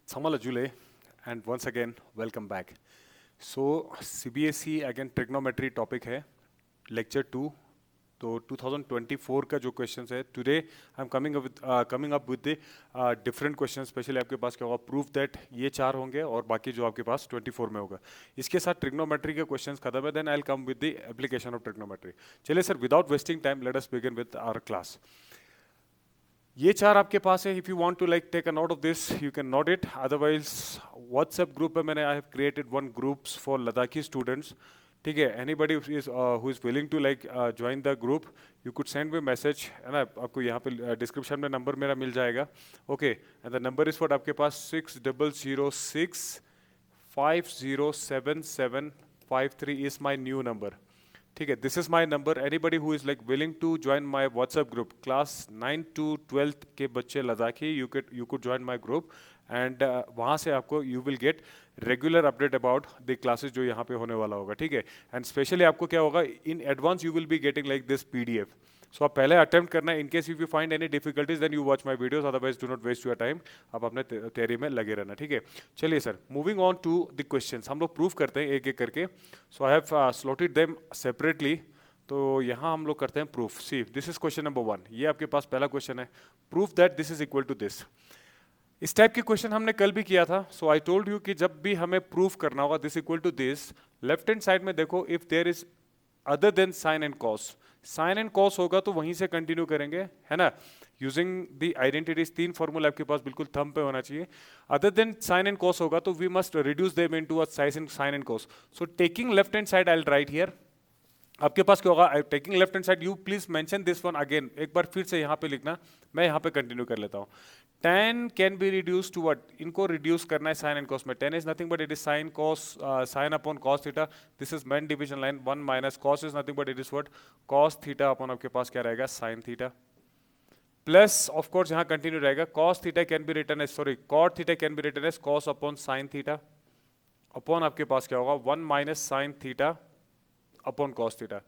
Samala Jule, and once again, welcome back. So, CBSE again trigonometry topic है, lecture 2. तो 2024 का जो questions है today I am coming up with the different question specially आपके पास क्या होगा प्रूफ दैट ये चार होंगे और बाकी जो आपके पास 24 में होगा इसके साथ ट्रिग्नोमेट्री के क्वेश्चंस खत्म है then I will come with the application of trigonometry चलिए sir without wasting time let us begin with our class ये चार आपके पास है if you want to like take a note of this you can note it otherwise WhatsApp group में मैंने I have created one groups for Ladakhi students ठीक है anybody who is willing to like join the group you could send me message है ना आपको यहाँ पे description में नंबर मेरा मिल जाएगा okay and the number is what आपके पास 6006507753 इज माई न्यू नंबर ठीक है this is my number anybody who is like willing to join my WhatsApp group class 9 to 12 के बच्चे Ladakhi you could join my group and वहाँ से आपको you will get regular update about the classes जो यहाँ पे होने वाला होगा ठीक है एंड स्पेशली आपको क्या होगा in advance you will be getting like this PDF so आप पहले अटेम्प्ट करना है in case if you find any difficulties then you watch my videos otherwise do not waste your time आप अपने तैयारी में लगे रहना ठीक है चलिए sir moving on to the questions हम लोग प्रूव करते हैं एक एक करके so I have slotted them separately तो यहाँ हम लोग करते हैं proof see this is question number 1 ये आपके पास पहला क्वेश्चन है proof that this is equal to this इस टाइप के क्वेश्चन हमने कल भी किया था सो आई टोल्ड यू कि जब भी हमें प्रूफ करना होगा this equal to this left hand side में देखो if there is other than sine and cos sine and cos होगा तो वहीं से कंटिन्यू करेंगे है ना यूजिंग द आइडेंटिटीज 3 फॉर्मूला आपके पास बिल्कुल थंब पे होना चाहिए other than sine and cos होगा तो we must reduce them into a sine and cos so taking left hand side I will write here आपके पास क्या होगा taking left hand side you please mention this one again एक बार फिर से यहाँ पे लिखना मैं यहाँ पे कंटिन्यू कर लेता हूँ tan can be reduce to what इनको रिड्यूस करना है साइन एंड कॉस में tan is nothing but it is sine cos sine upon cos theta this is main division line 1 minus cos is nothing but it is what cos theta upon आपके पास क्या रहेगा sine theta plus of course यहाँ continue रहेगा cos theta can be written as sorry cot theta can be written as cos upon sine theta upon आपके पास क्या होगा 1 minus sine theta upon cos theta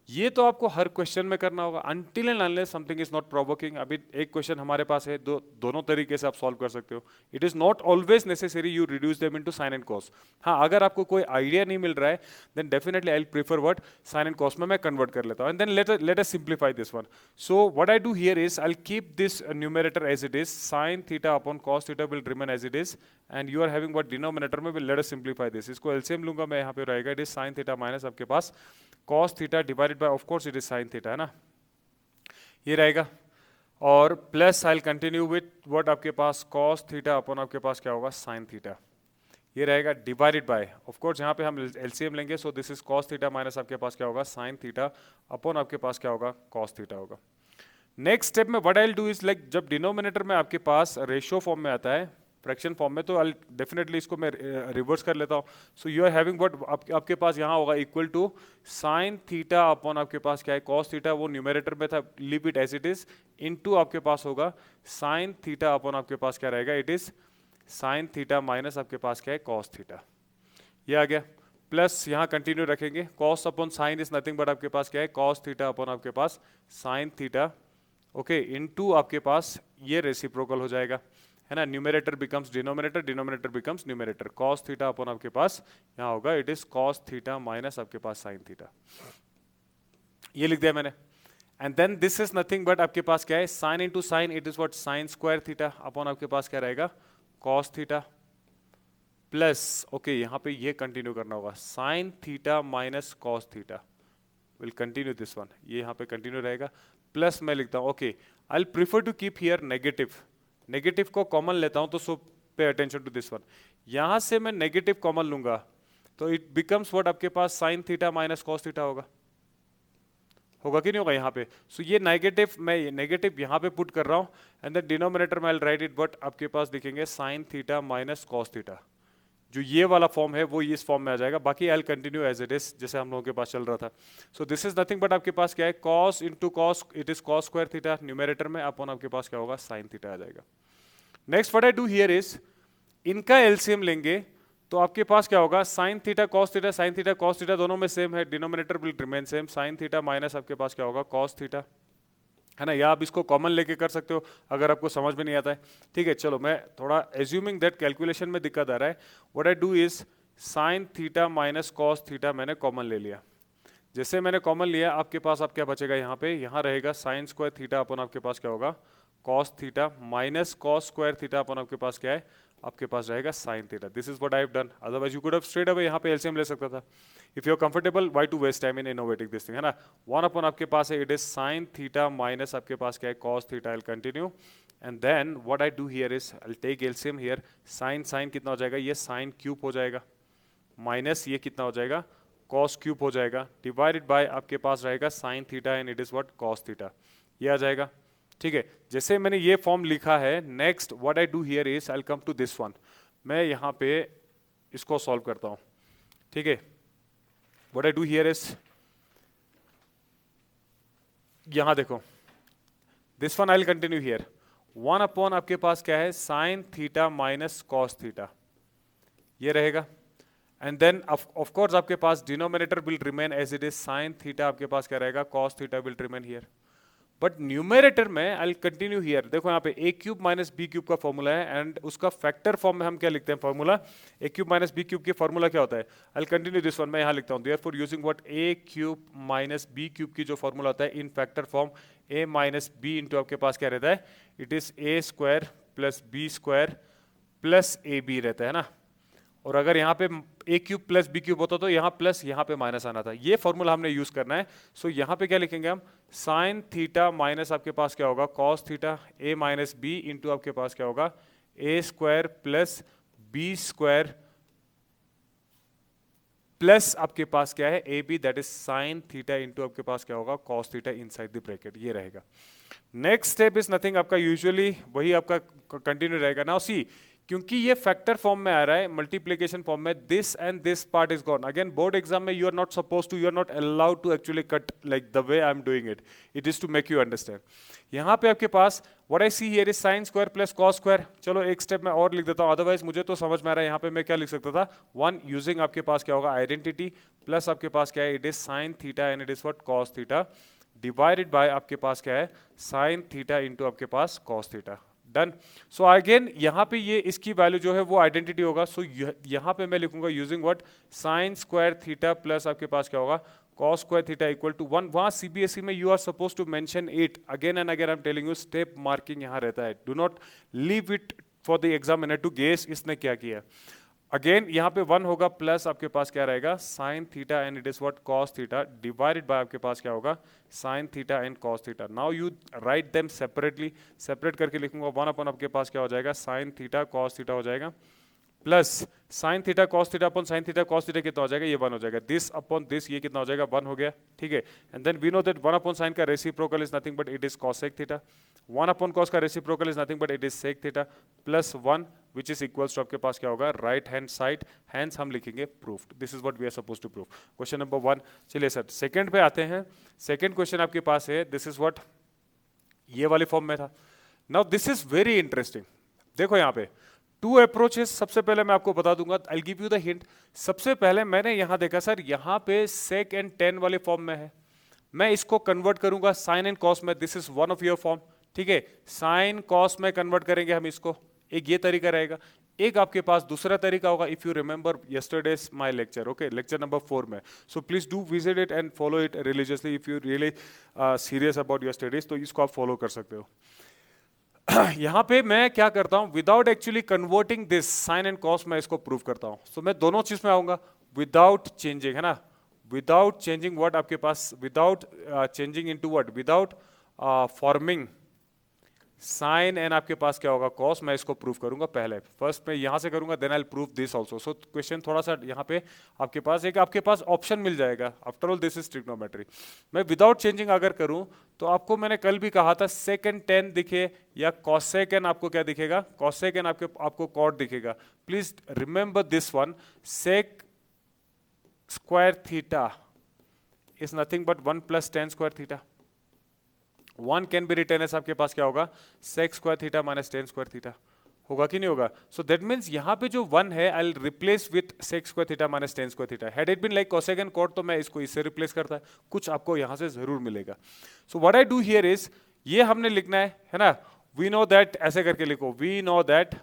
ये तो आपको हर क्वेश्चन में करना होगा until and unless something is not provoking अभी एक क्वेश्चन हमारे पास है दोनों तरीके से आप सॉल्व कर सकते हो it is not always necessary you reduce them into sine and cos हाँ अगर आपको कोई आइडिया नहीं मिल रहा है then definitely I will prefer what sine and cos में मैं कन्वर्ट कर लेता हूं and then let us simplify this one so what I do here is I will keep this numerator as it is sine theta upon cos theta will remain as it is and you are having what denominator में will let us simplify this इसको LCM लूंगा मैं यहाँ पे रहेगा it is sine theta minus आपके पास cos theta divided by of course it is sin theta है ना ये रहेगा और plus I will continue with what आपके पास cos थीटा अपॉन आपके पास क्या होगा sin थीटा ये रहेगा डिवाइडेड बाय ऑफ कोर्स यहाँ पे हम एलसीएम लेंगे सो this is cos theta minus आपके पास क्या होगा sin थीटा अपॉन आपके पास क्या होगा cos थीटा होगा नेक्स्ट स्टेप में what I will do is like जब डिनोमिनेटर में आपके पास रेशियो फॉर्म में आता है फ्रैक्शन फॉर्म में तो आई डेफिनेटली इसको मैं रिवर्स कर लेता हूँ so you are having what आपके पास यहाँ होगा equal to sine theta upon आपके पास क्या है कॉस थीटा वो न्यूमरेटर में था leave it as it is into आपके पास होगा साइन थीटा अपॉन आपके पास क्या रहेगा it is sine theta minus आपके पास क्या है कॉस थीटा ये आ गया प्लस यहाँ कंटिन्यू रखेंगे cos upon sine is nothing but आपके पास क्या है कॉस थीटा अपॉन आपके पास साइन थीटा ओके इनटू आपके पास ये रेसिप्रोकल हो जाएगा है ना numerator becomes denominator denominator becomes numerator cos theta upon आपके पास यहाँ होगा it is cos theta minus आपके पास साइन थीटा ये लिख दिया मैंने and then this is nothing but आपके पास क्या है sine into sign it is what sine square theta upon आपके पास क्या रहेगा कॉस थीटा प्लस ओके यहाँ पे ये कंटिन्यू करना होगा sine theta minus cos theta will continue this one ये यहाँ पे कंटिन्यू रहेगा प्लस मैं लिखता हूँ okay I will prefer to keep here negative को कॉमन लेता हूं तो सो pay attention to this one यहां से मैं नेगेटिव कॉमन लूंगा तो इट बिकम्स व्हाट आपके पास sine theta minus cos theta होगा कि नहीं होगा यहाँ पे सो ये नेगेटिव मैं नेगेटिव यहाँ पे पुट कर रहा हूँ एंड द डिनोमिनेटर में I will right it but आपके पास दिखेंगे sign theta minus cos theta जो ये वाला फॉर्म है वो इस फॉर्म में आ जाएगा बाकी I will continue as it is जैसे हम लोगों के पास चल रहा था so this is nothing but आपके पास क्या है cos into cos it is cos square theta numerator में अपॉन आपके पास क्या होगा साइन थीटा आ जाएगा next what I do here is इनका एलसीएम लेंगे तो आपके पास क्या होगा साइन थीटा कॉस थीटा दोनों में सेम है denominator will remain same sign theta minus आपके पास क्या होगा कॉस थीटा है ना, या आप इसको कॉमन लेके कर सकते हो अगर आपको समझ में नहीं आता है। ठीक है, चलो मैं थोड़ा एज्यूमिंग दैट कैलकुलेशन में दिक्कत आ रहा है, what I do is sine theta minus cos theta मैंने कॉमन ले लिया। जैसे मैंने कॉमन लिया, आपके पास अब क्या बचेगा, यहाँ पे यहाँ रहेगा साइन स्क्वायर थीटा अपन आपके पास क्या होगा cos theta, minus cos square theta upon आपके पास क्या है, आपके पास रहेगा sine theta. This is what I have done, otherwise you could have straight away यहाँ पे एलसीएम ले सकता था। If you are comfortable, why to waste time in innovating this thing, है ना। वन अपन आपके पास है, it is sine theta minus आपके पास क्या है cos theta. I will continue and then what I do here is I will take LCM here, sine sine कितना हो जाएगा, ये साइन क्यूब हो जाएगा, माइनस ये कितना हो जाएगा कॉस क्यूब हो जाएगा, डिवाइडेड बाय आपके पास रहेगा sine theta and it is what cos theta, ये आ जाएगा। ठीक है, जैसे मैंने ये फॉर्म लिखा है, next what I do here is I will come to this one, मैं यहाँ पे इसको सॉल्व करता हूँ। ठीक है, what I do here is, यहां देखो, this one I will continue here, one upon आपके पास क्या है sine theta minus cos theta, ये रहेगा। एंड देन ऑफ कोर्स आपके पास denominator will remain as it is, sine theta आपके पास क्या रहेगा cos theta will remain here, but numerator में आई विल कंटिन्यू हियर। देखो यहाँ पे A cube minus B cube का फॉर्मूला है एंड उसका फैक्टर फॉर्म में हम क्या लिखते हैं formula, A cube minus B cube की फॉर्मूला क्या होता है, I will continue this one, मैं यहाँ लिखता हूँ therefore using what A cube minus B cube की जो फॉर्मूला होता है in factor form, A minus B into आपके पास क्या रहता है, it is A square plus B square plus A B रहता है ना। और अगर यहाँ पे A cube plus B cube होता तो यहाँ प्लस यहाँ पे माइनस आना था, ये फॉर्मूला हमने यूज करना है। सो यहाँ पे क्या लिखेंगे हम, साइन थीटा माइनस आपके पास क्या होगा cos theta, A minus B into आपके पास क्या होगा A square plus B square plus आपके पास क्या है A B, that is sine theta into आपके पास क्या होगा cos theta inside the bracket, ये रहेगा। नेक्स्ट स्टेप इज नथिंग, आपका यूजुअली वही आपका कंटिन्यू रहेगा। नाउ सी, क्योंकि ये फैक्टर फॉर्म में आ रहा है मल्टीप्लिकेशन फॉर्म में, this and this part is gone. Again board exam में you are not suppose to, you are not allowed to actually cut like the way I am doing it, it is to make you understand. यहाँ पे आपके पास what I see here is sine square plus cos square. चलो एक step मैं और लिख देता हूँ, अदरवाइज मुझे तो समझ में आ रहा है। यहाँ पे मैं क्या लिख सकता था, वन यूजिंग आपके पास क्या होगा आइडेंटिटी, प्लस आपके पास क्या है it is sine theta and it is what cos theta, divided by आपके पास क्या है साइन थीटा इंटू आपके पास cos theta, done. So again यहाँ पे ये इसकी वैल्यू जो है वो आइडेंटिटी होगा। सो यहाँ पे मैं लिखूंगा using what sine square theta plus आपके पास क्या होगा cos square theta equal to 1। वहाँ सीबीएसई में you are suppose to mention it again and again, I am telling you step marking यहाँ रहता है, do not leave it for the examiner to guess इसने क्या किया। अगेन यहाँ पे 1 होगा प्लस आपके पास क्या रहेगा sine theta and it is what cos theta, divided by आपके पास क्या होगा sine theta and cos theta. Now you write them separately, separate करके लिखूंगा 1 अपन आपके पास क्या हो जाएगा साइन थीटा कॉस थीटा हो जाएगा, plus sine theta cos theta upon sine theta cos theta कितना हो जाएगा, ये 1 हो जाएगा, दिस अपॉन दिस ये कितना हो जाएगा 1 हो गया। ठीक है, and then we know that 1 upon sine का reciprocal is nothing but it is cosec theta, 1 upon cos का reciprocal is nothing but it is sec theta, plus 1 which is equals to आपके पास क्या होगा राइट हैंड साइड, हैंस हम लिखेंगे proved. This is what we are suppose to prove, question number 1। चलिए sir second पे आते हैं। सेकंड क्वेश्चन आपके पास है, दिस इज व्हाट ये वाले फॉर्म में था। Now this is very interesting, देखो यहाँ पे टू अप्रोचेस। सबसे पहले मैं आपको बता दूंगा, I give you the hint. सबसे पहले मैंने यहां देखा सर यहाँ पे सेक एंड टेन वाले फॉर्म में है, मैं इसको कन्वर्ट करूंगा साइन एंड कॉस में, this is one of your form. ठीक है, साइन कॉस में कन्वर्ट करेंगे हम इसको, एक ये तरीका रहेगा। एक आपके पास दूसरा तरीका होगा, if you remember yesterday's my lecture, okay lecture number 4 में, so please do visit it and follow it religiously if you really serious about your studies, तो इसको आप फॉलो कर सकते हो। यहाँ पे मैं क्या करता हूँ, without actually converting this sine and cos मैं इसको प्रूव करता हूँ। सो मैं दोनों चीज में आऊंगा विदाउट चेंजिंग, है ना, विदाउट चेंजिंग व्हाट आपके पास, without changing into what, without forming sine and आपके पास क्या होगा कॉस, मैं इसको प्रूव करूंगा। पहले फर्स्ट मैं यहां से करूंगा, then I will prove this also. So question थोड़ा सा यहाँ पे आपके पास एक आपके पास ऑप्शन मिल जाएगा, after all this is trigonometry. मैं विदाउट चेंजिंग अगर करूं तो आपको मैंने कल भी कहा था सेक एंड टेन दिखे या कॉसेक एंड आपको क्या दिखेगा, कॉसेक एंड आपको कॉट दिखेगा। Please remember this one, sec square theta is nothing but 1 plus tan square theta. 1 can be written as आपके पास क्या होगा sec square theta minus tan square theta, होगा कि नहीं होगा। सो दैट मीन्स यहाँ पे जो 1 है I will replace with sec square theta minus tan square theta. Had it been like cosec and cot तो मैं इसको इससे रिप्लेस करता, कुछ आपको यहाँ से जरूर मिलेगा। सो what I do here is, ये हमने लिखना है ना, वी नो दैट, ऐसे करके लिखो, we know that,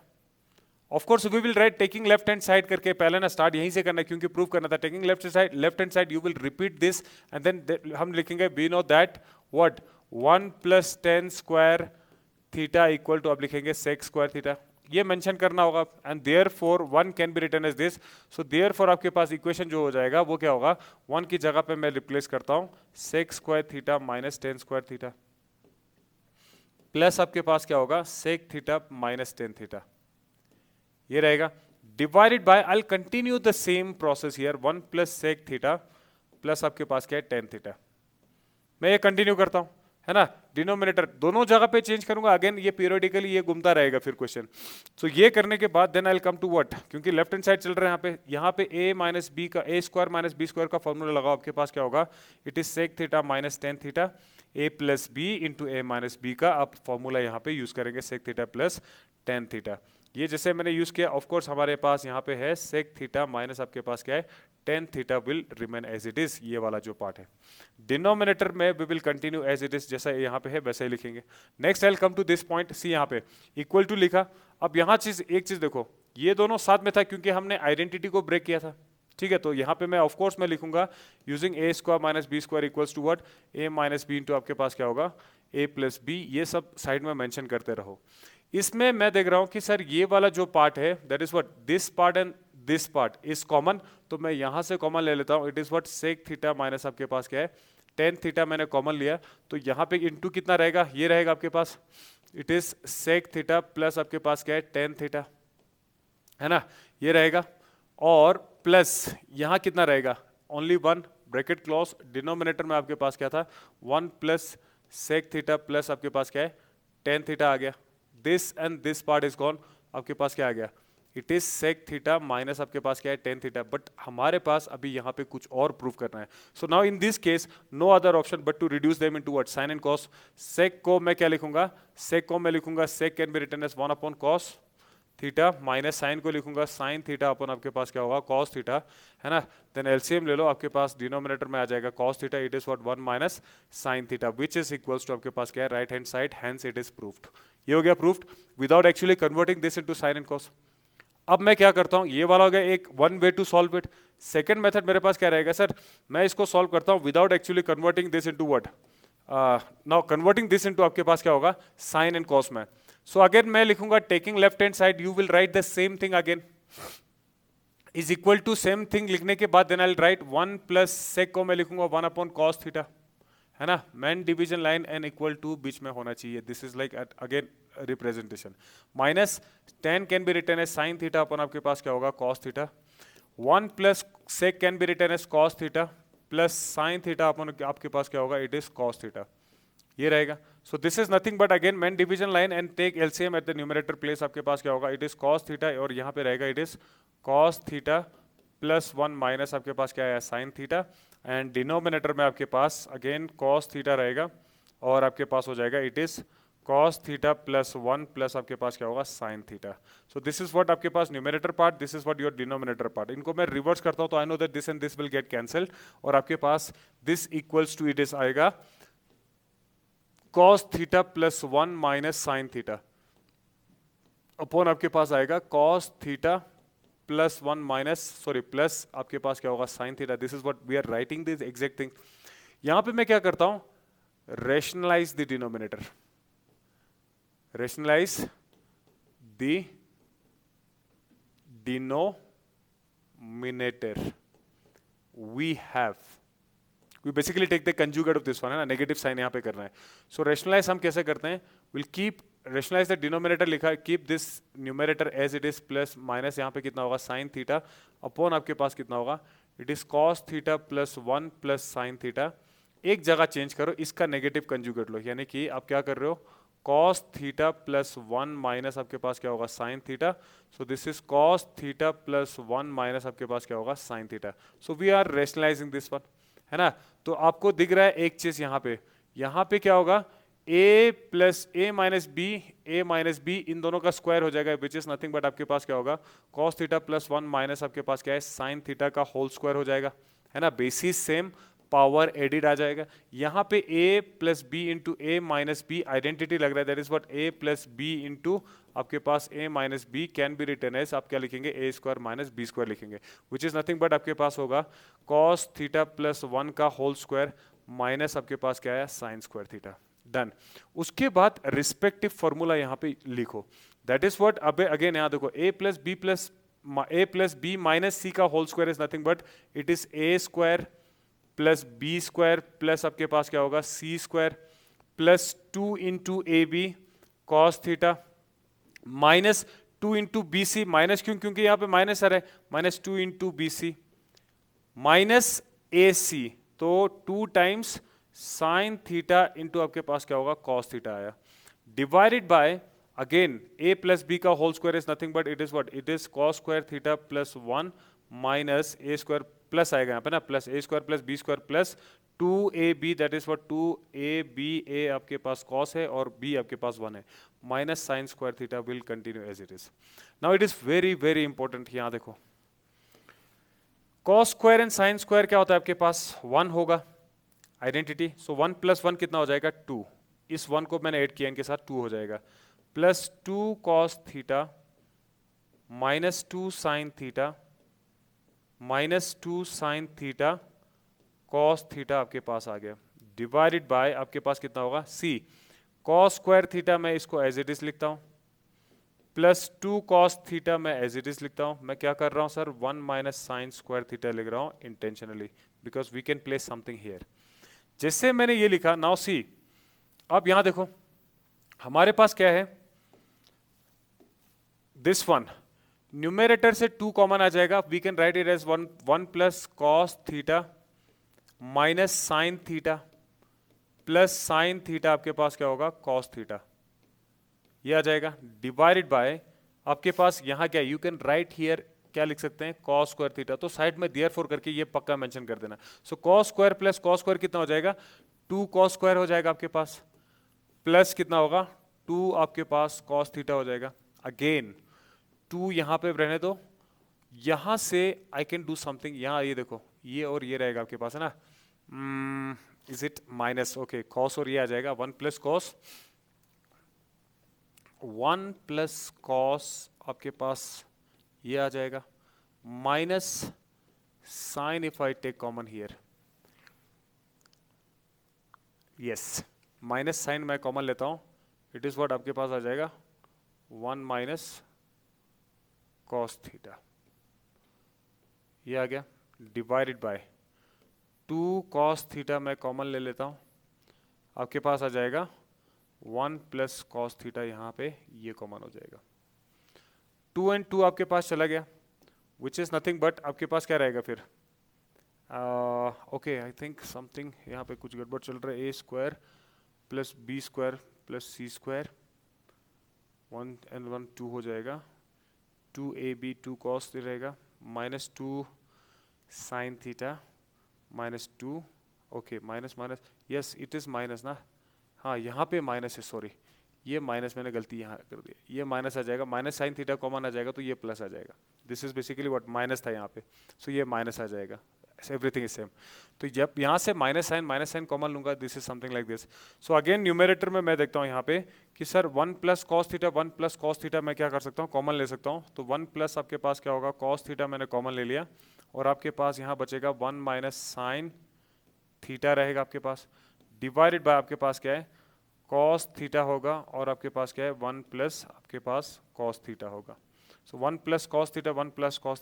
of course we will write taking left hand side करके, पहले ना स्टार्ट यहीं से करना है क्योंकि प्रूव करना था, taking left hand side you will repeat this and then हम लिखेंगे we know that what 1 plus 10 square theta equal to, अब लिखेंगे सेक स्क्वायर थीटा, ये मेंशन करना होगा, and therefore 1 can be written as this, so therefore आपके पास equation जो हो जाएगा वो क्या होगा, 1 की जगह पे मैं रिप्लेस करता हूं sec square theta minus 10 square theta, plus आपके पास क्या होगा सेक थीटा माइनस 10 थीटा, ये रहेगा, divided by, I will continue the same process here, 1 plus sec theta plus आपके पास क्या है 10 थीटा, मैं ये कंटिन्यू करता हूं, है ना, डिनोमिनेटर दोनों जगह पे चेंज करूंगा, अगेन ये पीरियोडिकली ये घूमता रहेगा फिर क्वेश्चन, सो ये करने के बाद then I will come to what, क्योंकि लेफ्ट हैंड साइड चल रहा है यहाँ पे a माइनस बी का, a square minus B square का फॉर्मूला लगाओ, आपके पास क्या होगा, it is sec theta minus 10 theta, a plus B into A minus B का आप फॉर्मूला यहाँ पे यूज करेंगे सेक थीटा प्लस 10 थीटा, ये जैसे मैंने यूज किया, ऑफ कोर्स हमारे पास यहाँ पे है सेक थीटा माइनस आपके पास क्या है 10 theta will remain as it is, ये वाला जो पार्ट है, डिनोमिनेटर में we will continue as it is, जैसा यहाँ पे है वैसे ही लिखेंगे। Next I will come to this point, see यहाँ पे इक्वल टू लिखा, अब यहाँ एक चीज देखो, ये दोनों साथ में था क्योंकि हमने आइडेंटिटी को ब्रेक किया था, ठीक है, तो यहाँ पे मैं ऑफ कोर्स मैं लिखूंगा using A square minus B square equals to what, A minus B into आपके पास क्या होगा ए प्लस बी, ये सब साइड में मेंशन करते रहो। इसमें मैं देख रहा हूं कि सर ये वाला जो पार्ट है that is what this part and this part is common, तो मैं यहां से कॉमन ले लेता हूं, it is what sec theta minus आपके पास क्या है 10 थीटा, मैंने कॉमन लिया, तो यहाँ पे इंटू कितना रहेगा, ये रहेगा आपके पास, it is sec theta plus आपके पास क्या है 10 थीटा, है ना, ये रहेगा, और प्लस यहाँ कितना रहेगा ओनली 1 ब्रैकेट क्लोज, डिनोमिनेटर में आपके पास क्या था 1 प्लस सेक थीटा प्लस आपके पास क्या है 10 थीटा आ गया, this and this part is gone, आपके पास क्या आ गया, it is sec theta minus आपके पास क्या है 10 थीटा, बट हमारे पास अभी यहाँ पे कुछ और प्रूव करना है, so now in this case no other option but to reduce them into what sine and cos, sec को मैं क्या लिखूंगा, सेक को मैं लिखूंगा sec can be written as 1 upon cos theta, minus sine को लिखूंगा साइन थीटा अपन आपके पास क्या होगा कॉस थीटा, है ना, देन एलसीएम ले लो, आपके पास डिनोमिनेटर में आ जाएगा cos theta, it is what 1 minus sine theta which is equals to आपके पास क्या है right hand side, hence it is proved, ये हो गया proved without actually converting this into sine and cos. अब मैं क्या करता हूं, ये वाला हो गया एक one way to solve it, second method मेरे पास क्या रहेगा सर, मैं इसको सॉल्व करता हूं without actually converting this into what, now converting this into आपके पास क्या होगा साइन एंड कॉस में, सो अगेन मैं लिखूंगा taking left hand side you will write the same thing again is equal to same thing लिखने के बाद then I will write 1 plus sec को मैं लिखूंगा 1 अपॉन कॉस थीटा, है ना, main division line an equal to बीच में होना चाहिए, this is like again representation, minus 10 can be written as sine theta upon आपके पास क्या होगा cos theta, 1 plus sec can be written as cos theta plus sine theta upon आपके पास क्या होगा इट इज कॉस थीटा, ये रहेगा, so this is nothing but again main division line and take LCM at the numerator place, आपके पास क्या होगा इट इज कॉस थीटा, और यहाँ पे रहेगा it is cos theta plus 1 minus आपके पास क्या है साइन थीटा, एंड डिनोमिनेटर में आपके पास अगेन कॉस थीटा रहेगा, और आपके पास हो जाएगा it is cos theta plus 1 plus आपके पास क्या होगा sin theta, so this is what आपके पास numerator part, this is what your denominator part, इनको मैं रिवर्स करता हूं तो I know that this and this will get cancelled, और आपके पास this equals to it is आएगा cos theta plus 1 minus sin theta upon आपके पास आएगा cos theta plus 1 minus sorry plus आपके पास क्या होगा sin theta, this is what we are writing this exact thing, यहां पे मैं क्या करता हूं rationalise the denominator, rationalize the denominator, we basically take the conjugate of this one, है ना, नेगेटिव साइन यहाँ पे करना है, सो रेशनलाइज हम कैसे करते हैं, will keep rationalise the denominator लिखा है, keep this numerator as it is plus minus यहाँ पे कितना होगा साइन थीटा अपॉन आपके पास कितना होगा it is cos theta plus 1 plus sine theta, एक जगह चेंज करो, इसका नेगेटिव कंजुगेट लो, यानी कि आप क्या कर रहे हो cos थीटा प्लस 1 माइनस आपके पास क्या होगा sin theta, so this is cos theta plus 1 minus आपके पास क्या होगा sin theta, so we are rationalising this one, है ना, तो आपको दिख रहा है एक चीज यहाँ पे क्या होगा a plus a minus be in दोनों का स्क्वायर हो जाएगा विच इज नथिंग बट आपके पास क्या होगा cos थीटा प्लस 1 माइनस आपके पास क्या है sin थीटा का होल स्क्वायर हो जाएगा, है ना, बेसिस सेम पावर एडिड आ जाएगा। यहाँ पे a plus B into A minus B identity लग रहा है, that is what a plus B into आपके पास a minus B can be written as, आप क्या लिखेंगे, a square minus B square लिखेंगे, विच इज नथिंग बट आपके पास होगा cos थीटा प्लस 1 का होल स्क्वायर माइनस आपके पास क्या है, साइन स्क्वायर थीटा। डन। उसके बाद रिस्पेक्टिव फॉर्मूला यहाँ पे लिखो, दैट इज व्हाट, अब अगेन यहाँ देखो a plus B minus C का whole square is nothing but it is a square plus B square plus आपके पास क्या होगा, C square plus 2 into A B cos theta minus 2 into B C, minus क्यों, क्योंकि यहाँ पे minus आ रहा है, minus 2 into B C minus A C, तो 2 टाइम्स साइन थीटा इंटू आपके पास क्या होगा, कॉस थीटा आया, divided by again a plus B का whole square is nothing but it is what, it is cos square theta plus 1 minus A square plus आएगा यहाँ पे ना, plus A square plus B square plus 2ab, that is what 2ab, a आपके पास cos है और b आपके पास 1 है, minus sine square theta will continue as it is. Now it is very very important, यहाँ देखो cos square and sine square क्या होता है आपके पास, 1 होगा आइडेंटिटी, सो 1 प्लस 1 कितना हो जाएगा, 2, इस 1 को मैंने ऐड किया इनके साथ, 2 हो जाएगा, plus 2 cos theta minus 2 sine theta minus 2 sine theta cos theta आपके पास आ गया, डिवाइडेड बाय आपके पास कितना होगा, c cos स्क्वायर थीटा मैं इसको एज इट इज लिखता हूं, प्लस 2 cos थीटा मैं एज इट इज लिखता हूं, मैं क्या कर रहा हूं sir, 1 minus sine square theta लिख रहा हूं intentionally because we can place something here. जैसे मैंने ये लिखा, नाउ सी, अब यहां देखो हमारे पास क्या है, दिस वन न्यूमेरेटर से 2 कॉमन आ जाएगा, we can write it as 1 plus cos theta minus sine theta plus sine theta आपके पास क्या होगा, कॉस थीटा, ये आ जाएगा, डिवाइडेड बाय आपके पास यहां क्या, यू कैन राइट हियर क्या लिख सकते हैं, कॉस स्क्वायर थीटा, तो साइड में देयरफॉर करके ये पक्का मेंशन कर देना, so cos square plus cos square कितना हो जाएगा, 2 कॉस स्क्वायर हो जाएगा आपके पास, प्लस कितना होगा, 2 आपके पास कॉस थीटा हो जाएगा, अगेन 2 यहां पे रहने दो, यहां से आई कैन डू समथिंग, यहां ये देखो ये और ये रहेगा आपके पास है ना, is it minus, okay cos और ये आ जाएगा, 1 प्लस कॉस, 1 प्लस कॉस आपके पास ये आ जाएगा minus sine, if I take common here, yes minus sine मैं कॉमन लेता हूं, इट इज व्हाट आपके पास आ जाएगा 1 माइनस कॉस थीटा, ये आ गया, डिवाइडेड बाय 2 कॉस थीटा मैं कॉमन ले लेता हूं, आपके पास आ जाएगा 1 प्लस कॉस थीटा, यहाँ पे ये कॉमन हो जाएगा, 2 एंड 2 आपके पास चला गया, विच इज नथिंग बट आपके पास क्या रहेगा फिर, ओके आई थिंक समथिंग यहाँ पे कुछ गड़बड़ चल रहा है, A square plus B square plus C square, 1 and 1 2 हो जाएगा, 2ab 2 कॉस रहेगा minus 2 sine theta minus 2, okay minus minus, yes it is minus ना, हाँ यहाँ पे माइनस है, सॉरी ये माइनस मैंने गलती यहाँ कर दी, ये माइनस आ जाएगा, माइनस साइन थीटा कॉमन आ जाएगा तो ये प्लस आ जाएगा, this is basically what minus था यहाँ पे, सो ये माइनस आ जाएगा, एवरीथिंग इज सेम, तो जब यहाँ से माइनस साइन कॉमन लूंगा, this is something like this, so again numerator में मैं देखता हूँ यहाँ पे कि सर 1 प्लस कॉस थीटा मैं क्या कर सकता हूँ, कॉमन ले सकता हूँ, तो 1 प्लस आपके पास क्या होगा, कॉस थीटा मैंने कॉमन ले लिया, और आपके पास यहाँ बचेगा 1 माइनस साइन थीटा रहेगा आपके पास, डिवाइडेड बाय आपके पास क्या है, कॉस थीटा होगा, और आपके पास क्या है 1 प्लस आपके पास कॉस थीटा होगा, सो 1 प्लस कॉस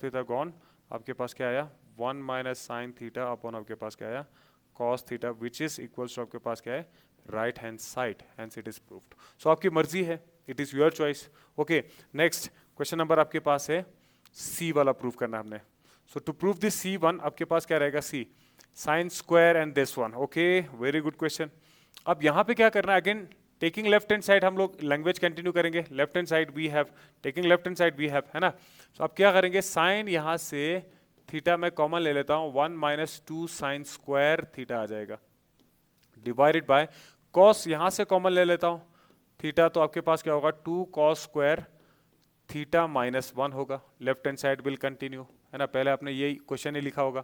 थीटा गॉन, आपके पास क्या आया 1 माइनस साइन थीटा अपॉन आपके पास क्या आया cos theta, which is equals to आपके पास क्या है right hand side, hence it is proved, so आपकी मर्जी है, it is your choice. Okay next question number आपके पास है सी वाला प्रूव करना हमने, सो टू प्रूव दिस C1 आपके पास क्या रहेगा, C sine square and this one, okay very good question. अब यहाँ पे क्या करना है, again taking left hand side हम लोग लैंग्वेज कंटिन्यू करेंगे, left hand side we have, taking left hand side we have, है ना, तो अब क्या करेंगे, साइन यहाँ से थीटा मैं कॉमन ले लेता हूँ, 1 माइनस 2 साइन स्क्वायर थीटा आ जाएगा, डिवाइडेड बाय कॉस यहाँ से कॉमन ले लेता हूँ थीटा, तो आपके पास क्या होगा 2 कॉस स्क्वायर थीटा माइनस 1 होगा, left hand side will continue, है ना, पहले आपने यही क्वेश्चन ही लिखा होगा।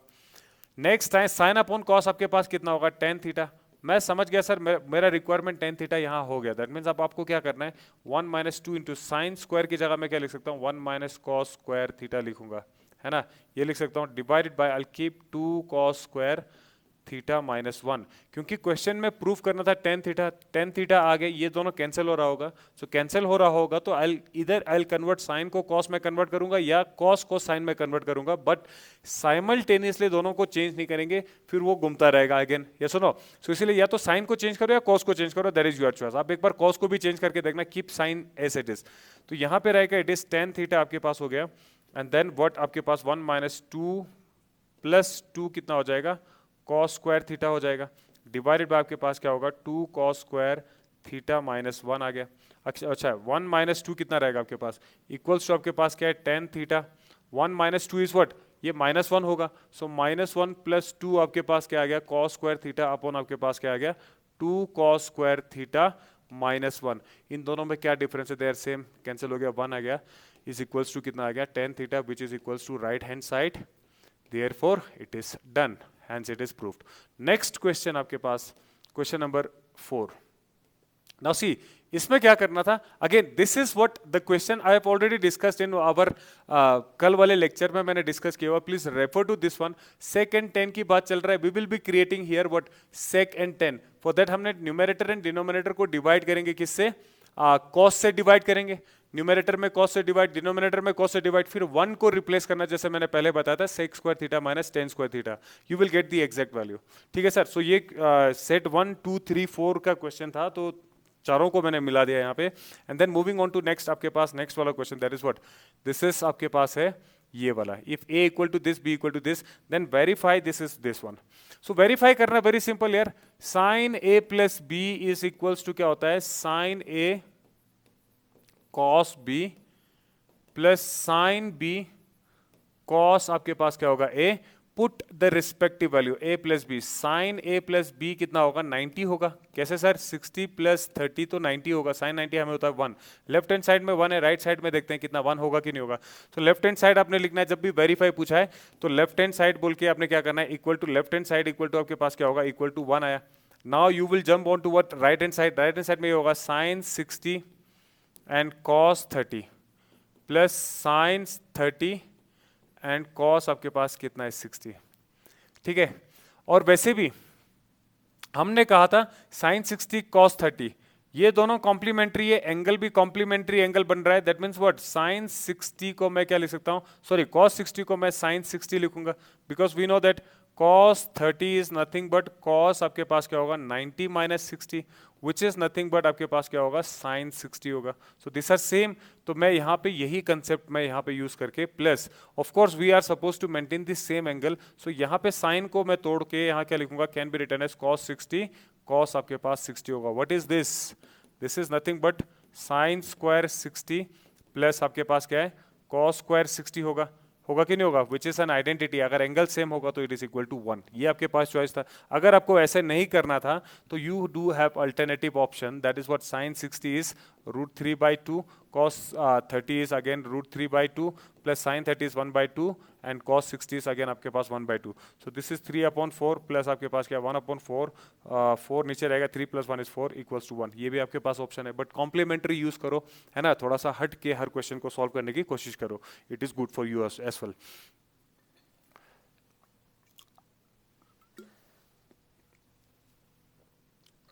Next time sign upon cos आपके पास कितना होगा, टेन थीटा। मैं समझ गया सर, मेरा रिक्वायरमेंट टेन थीटा यहाँ हो गया। दैट मीन्स अब आपको क्या करना है, one minus two into sine square की जगह मैं क्या लिख सकता हूँ, one minus cos square theta लिखूंगा, है ना। ये लिख सकता हूँ divided by, I will keep two cos square theta minus one, क्योंकि क्वेश्चन में प्रूफ करना था टेन थीटा आ गए, ये दोनों कैंसिल हो रहा होगा। सो कैंसिल हो रहा होगा तो आई कन्वर्ट साइन को कॉस में कन्वर्ट करूंगा या कॉस को साइन में कन्वर्ट करूंगा, बट साइमल्टेनियसली दोनों को चेंज नहीं करेंगे, फिर वो घूमता रहेगा अगेन, ये सुनो। सो इसलिए या तो साइन को चेंज करो या कॉस को चेंज करो, दैट इज योर चॉइस। आप एक बार कॉस को भी चेंज करके देखना, keep sine as it is. तो यहाँ पे रहेगा इट इज टेन थीटा आपके पास हो गया, एंड देन व्हाट आपके पास one minus two plus two कितना हो जाएगा, कॉस स्क्वायर थीटा हो जाएगा, डिवाइडेड बाय आपके पास क्या होगा, two cos square theta minus one आ गया। अच्छा, वन माइनस टू कितना रहेगा आपके पास, इक्वल्स टू आपके पास क्या है, tan theta. One minus two is what, ये माइनस वन होगा, so minus one plus two आपके पास क्या आ गया, कॉस स्क्वायर थीटा अपॉन आपके पास क्या आ गया, two cos square theta minus one. इन दोनों में क्या डिफरेंस है, देयर सेम, कैंसिल हो गया, वन आ गया, इज इक्वल्स टू कितना आ गया, tan theta, which is equals to right hand side, therefore it is done, hence it is proved. Next question आपके पास, question number 4. Now see, इसमें क्या करना था, again this is what the question I have already discussed in our कल वाले lecture में मैंने discuss किया हुआ, please refer to this one. sec and tan की बात चल रहा है, we will be creating here what sec and tan, for that हमने न्यूमरेटर एंड डिनोमिनेटर को डिवाइड करेंगे किससे, कॉस से डिवाइड करेंगे, न्यूमरेटर में कॉस से डिवाइड, डिनोमिनेटर में कॉस से डिवाइड, फिर वन को रिप्लेस करना, जैसे मैंने पहले बताया था, sec square theta minus tan square theta, you will get the exact value. ठीक है सर, सो ये सेट 1 2 3 4 का क्वेश्चन था, तो चारों को मैंने मिला दिया यहाँ पे। And then moving on to next, आपके पास नेक्स्ट वाला question, that is what, this is आपके पास है ये वाला, if a equal to this, b equal to this, then verify this is this one. So verify करना वेरी सिंपल यार, sine a plus B is equals to क्या होता है, sine a cos b plus sine b cos आपके पास क्या होगा a, put the respective value a plus B, sine a plus b कितना होगा, 90 होगा। कैसे सर, 60 प्लस 30 तो 90 होगा, साइन 90 हमें होता है 1, लेफ्ट हैंड साइड में 1 है, राइट साइड में देखते हैं कितना 1 होगा कि नहीं होगा। तो लेफ्ट हैंड साइड आपने लिखना है, जब भी वेरीफाई पूछा है तो लेफ्ट हैंड साइड बोल के आपने क्या करना है, equal to left hand side equal to आपके पास क्या होगा, इक्वल टू 1 आया। Now you will jump on to what, right hand side, right hand side में ये होगा sine 60 and cos 30 plus sine 30 and cos आपके पास कितना है, 60। ठीक है, और वैसे भी हमने कहा था साइन 60 कॉस 30, ये दोनों कॉम्प्लीमेंट्री है, एंगल भी कॉम्प्लीमेंट्री एंगल बन रहा है, दैट मीन्स व्हाट, साइन 60 को मैं क्या लिख सकता हूं, सॉरी कॉस 60 को मैं साइन 60 लिखूंगा, because we know that cos 30 is nothing but cos आपके पास क्या होगा, 90 minus 60, which is nothing but आपके पास क्या होगा, sin 60 होगा। so these are same, तो मैं यहाँ पे यही कंसेप्ट मैं यहाँ पे यूज करके plus, of course we are suppose to maintain this same angle, so यहाँ पे साइन को मैं तोड़ के यहाँ क्या लिखूंगा, can be written as cos 60, cos आपके पास 60 होगा। What is this, this is nothing but sine square 60 plus आपके पास क्या है, cos स्क्वायर 60 होगा, होगा कि नहीं होगा, विच इज एन आइडेंटिटी, अगर एंगल सेम होगा तो इट इज इक्वल टू 1, ये आपके पास चॉइस था। अगर आपको ऐसे नहीं करना था तो you do have alternative option, that is what sine 60 is √3/2, cos 30 is again √3/2 plus sin 30 is 1/2 and cos 60 is again आपके पास 1/2, so this is 3/4 plus आपके पास क्या 1/4, 4 नीचे रहेगा, 3 + 1 is 4 equals to 1, ये भी आपके पास ऑप्शन है, बट कॉम्प्लीमेंट्री यूज करो, है ना, थोड़ा सा हट के हर क्वेश्चन को सॉल्व करने की कोशिश करो, it is good for you as well.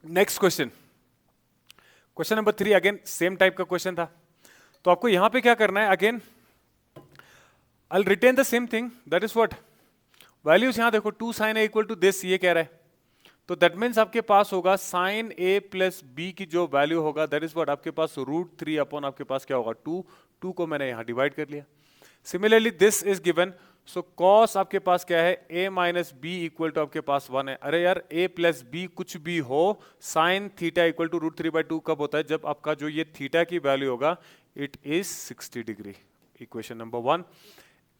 Next question, question number 3, again same type का क्वेश्चन था, तो आपको यहां पे क्या करना है, again I will retain the same thing, that is what, values यहां देखो, 2 sin a equal to this, ये कह रहा है, तो दैट मीन्स आपके पास होगा साइन a प्लस b की जो वैल्यू होगा, दैट इज व्हाट आपके पास √3 अपॉन आपके पास क्या होगा 2 को मैंने यहां डिवाइड कर लिया। Similarly this is given, so cos आपके पास क्या है, a minus B equal to आपके पास 1 है। अरे यार a प्लस बी कुछ भी हो, साइन थीटा इक्वल टू √3/2 कब होता है, जब आपका जो ये थीटा की वैल्यू होगा it is 60 degree, equation number 1।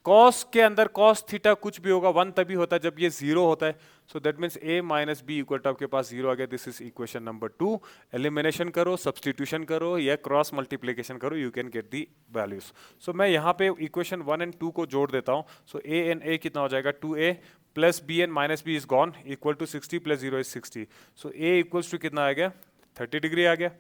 Cos के अंदर कॉस थीटा कुछ भी होगा 1 तभी होता है जब ये 0 होता है, so that means a minus B equal to आपके पास 0 आ गया, this is equation number 2। Elimination करो, सब्सटीट्यूशन करो या क्रॉस मल्टीप्लीकेशन करो, you can get the values. So मैं यहाँ पे इक्वेशन 1 एंड 2 को जोड़ देता हूँ, सो a एंड a कितना हो जाएगा 2a plus B and minus B is gone, equal to 60 plus 0 is 60. So A equals to कितना आ गया, 30 डिग्री आ गया.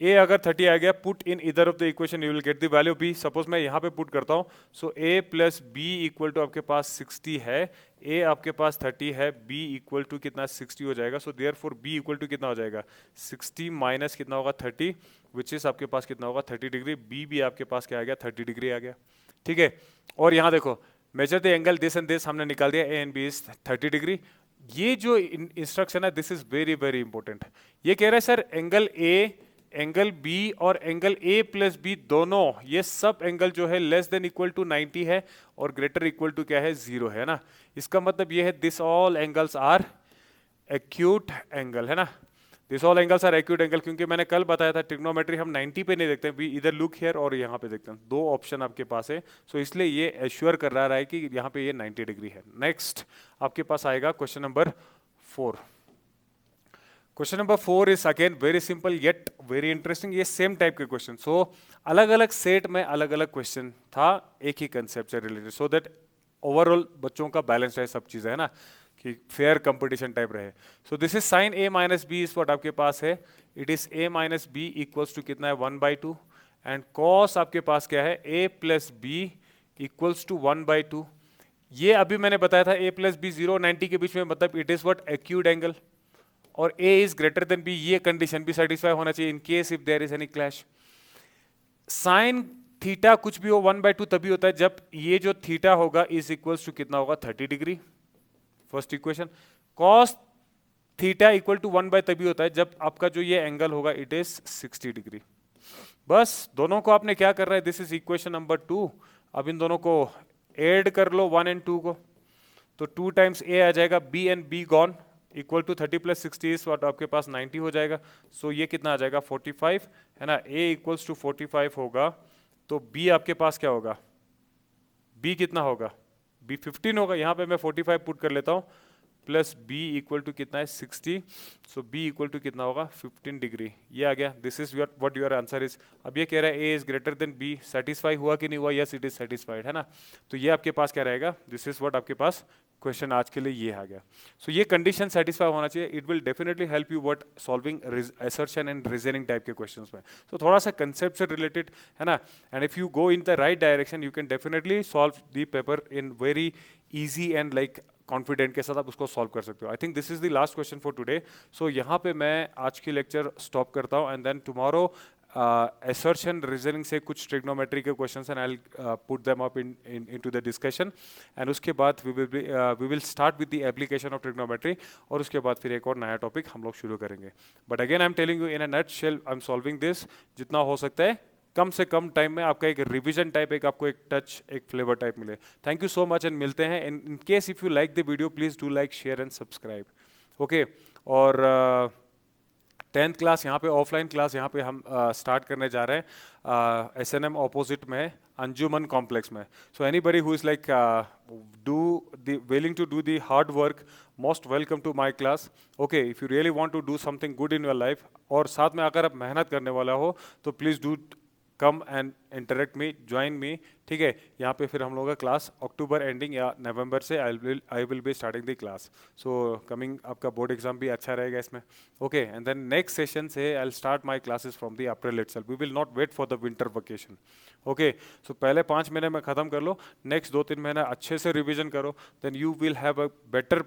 ए अगर 30 आ गया, पुट इन इधर of the equation you will get the value B. Suppose मैं यहाँ पे पुट करता हूँ, so A plus B equal to आपके पास 60 है, ए आपके पास 30 है, बी इक्वल टू कितना 60 हो जाएगा. So therefore B equal to कितना हो जाएगा, 60 माइनस कितना होगा 30, विच इज आपके पास कितना होगा 30 डिग्री. बी भी आपके पास क्या आ गया, 30 डिग्री आ गया. ठीक है, और यहाँ देखो measure the angle this and this हमने निकाल दिया, A and B is 30 degree. ये जो इंस्ट्रक्शन है this is very very important. ये कह रहा है sir angle A, angle B और एंगल ए प्लस बी दोनों ये सब एंगल जो है लेस देन इक्वल टू 90 है और ग्रेटर इक्वल टू क्या है 0 है ना. इसका मतलब ये है this all angles are acute angle है ना. This all angles are acute angle, क्योंकि मैंने कल बताया था ट्रिग्नोमेट्री हम 90 पे नहीं देखते, वी इधर लुक हियर और यहाँ पे देखते हैं. दो ऑप्शन आपके पास है, सो इसलिए ये एश्योर कर रहा है कि यहाँ पे ये 90 डिग्री है. नेक्स्ट आपके पास आएगा question number 4. Question number 4 is again very simple yet very interesting. ये सेम टाइप के क्वेश्चन, सो अलग अलग सेट में अलग अलग क्वेश्चन था एक ही कंसेप्ट से रिलेटेड, सो दैट ओवरऑल बच्चों का बैलेंस रहे सब चीजें है ना, कि फेयर कंपटीशन टाइप रहे. So this is sine A minus B is what आपके पास है, it is A minus B equals to कितना है 1/2 एंड कॉस आपके पास क्या है A plus B equals to 1/2. ये अभी मैंने बताया था ए प्लस बी 0 90 के बीच में, मतलब it is what acute angle, और a is greater than b. ये कंडीशन भी सेटिस्फाई होना चाहिए in case if there is any clash. Sine theta कुछ भी हो 1/2 तभी होता है जब ये जो थीटा होगा इज इक्वल्स टू कितना होगा 30 degree. First equation. Cos theta equal to 1/2 तभी होता है जब आपका जो ये एंगल होगा इट इज 60 डिग्री. बस दोनों को आपने क्या कर रहा है, दिस इज इक्वेशन नंबर 2. अब इन दोनों को ऐड कर लो 1 and 2 को, तो 2 टाइम्स a आ जाएगा, b and b gone equal to 30 plus 60 is what आपके पास 90 हो जाएगा. सो ये कितना आ जाएगा 45 है ना. a इक्वल्स टू 45 होगा, तो b आपके पास क्या होगा, b कितना होगा, b 15 होगा. यहाँ पे मैं 45 पुट कर लेता हूँ, प्लस b इक्वल टू कितना है 60. सो b इक्वल टू कितना होगा 15 डिग्री. ये आ गया, this is what your answer is. अब ये कह रहा है a is greater than b, satisfy हुआ कि नहीं हुआ, यस इट इज सेटिस्फाइड है ना. तो ये आपके पास क्या रहेगा, दिस इज व्हाट आपके पास क्वेश्चन आज के लिए ये आ गया. सो ये कंडीशन सेटिस्फाई होना चाहिए. It will definitely help you what solving assertion and reasoning type के क्वेश्चंस में. तो थोड़ा सा कंसेप्ट से रिलेटेड है ना, and if you go in the right direction you can definitely solve the paper in very easy and like confident के साथ आप उसको सॉल्व कर सकते हो. I think this is the last question for today. So यहाँ पे मैं आज की लेक्चर स्टॉप करता हूँ and then tomorrow assertion reasoning से कुछ trigonometry के questions and I'll put them up into the discussion and उसके बाद we will start with the application of trigonometry और उसके बाद फिर एक और नया topic हम लोग शुरू करेंगे. But again I'm telling you in a nutshell I'm solving this जितना हो सकता है कम से कम टाइम में आपका एक रिवीजन टाइप, एक आपको एक टच, एक फ्लेवर टाइप मिले. Thank you so much and मिलते हैं. इन case if you like the video please do like share and subscribe. Okay, और 10th क्लास यहाँ पे ऑफलाइन क्लास यहाँ पे हम स्टार्ट करने जा रहे हैं SNM ऑपोजिट में अंजुमन कॉम्प्लेक्स में. So anybody who is like willing to do the hard work most welcome to my class. Okay, if you really want to do something good in your life और साथ में अगर आप मेहनत करने वाला हो तो please do come and interact me, join me. ठीक है, यहाँ पे फिर हम लोग का क्लास अक्टूबर एंडिंग या नवंबर से I will be starting the class. So coming आपका बोर्ड एग्जाम भी अच्छा रहेगा इसमें. Okay, and then next session से I will start my classes from the April itself. We will not wait for the winter vacation. Okay, so पहले 5 महीने में ख़त्म कर लो, नेक्स्ट 2-3 महीने अच्छे से रिविजन करो, then you will have a better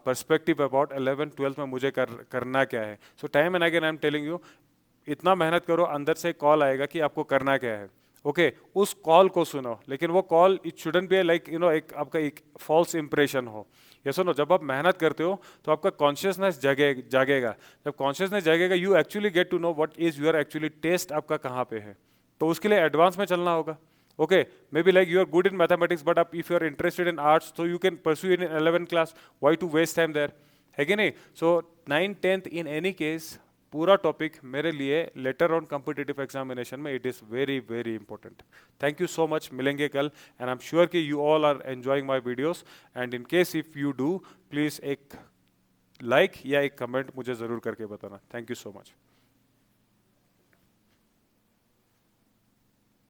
perspective about 11th-12th में मुझे करना क्या है. So time and again I am telling you, इतना मेहनत करो, अंदर से कॉल आएगा कि आपको करना क्या है. ओके, उस कॉल को सुनो, लेकिन वो call it shouldn't be like you know एक आपका एक फॉल्स इंप्रेशन हो. ये सुनो, जब आप मेहनत करते हो तो आपका कॉन्शियसनेस जागेगा. जब कॉन्शियसनेस जागेगा you actually get to know what is your actually test आपका कहाँ पे है. तो उसके लिए एडवांस में चलना होगा. Okay, maybe like you are good in mathematics, but if you are interested in arts, so you can pursue it in 11th class. Why to waste time there? है कि नहीं? So 9th, 10th in any case, पूरा topic मेरे लिए later on competitive examination में it is very very important. Thank you so much, मिलेंगे कल and I am sure कि you all are enjoying my videos and in case if you do please एक like या एक comment मुझे ज़रूर करके बताना. Thank you so much.